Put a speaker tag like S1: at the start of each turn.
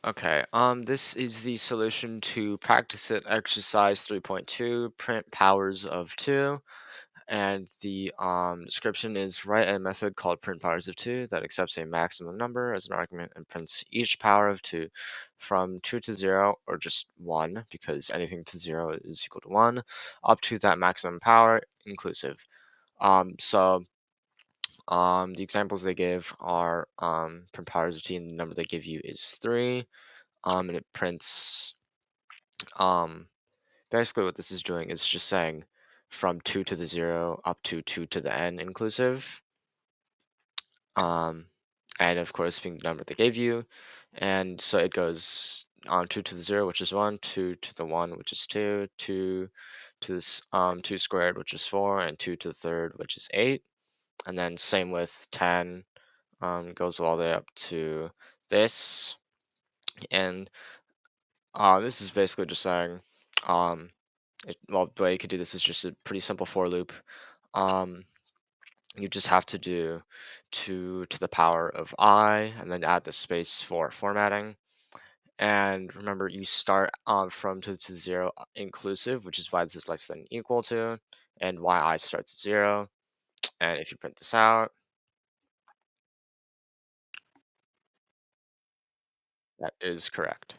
S1: Okay, this is the solution to practice it exercise 3.2, print powers of 2. And the description is write a method called printPowersOf 2 that accepts a maximum number as an argument and prints each power of 2 from 2 to 0, or just 1, because anything to 0 is equal to 1, up to that maximum power inclusive. The examples they give are printPowersOf 2, and the number they give you is 3. And it prints, um, basically what this is doing is just saying from 2 to the 0 up to 2 to the n inclusive. Um, and of course being the number they gave you. And so it goes 2 to the 0, which is 1, 2 to the 1, which is 2, 2 to this 2 squared, which is 4, and 2 to the third, which is 8. And then same with 10, goes all the way up to this. And this is basically just saying, well, the way you could do this is just a pretty simple for loop. You just have to do 2 to the power of I, and then add the space for formatting. And remember, you start from 2 to 0 inclusive, which is why this is less than equal to, and why I starts at 0. And if you print this out, that is correct.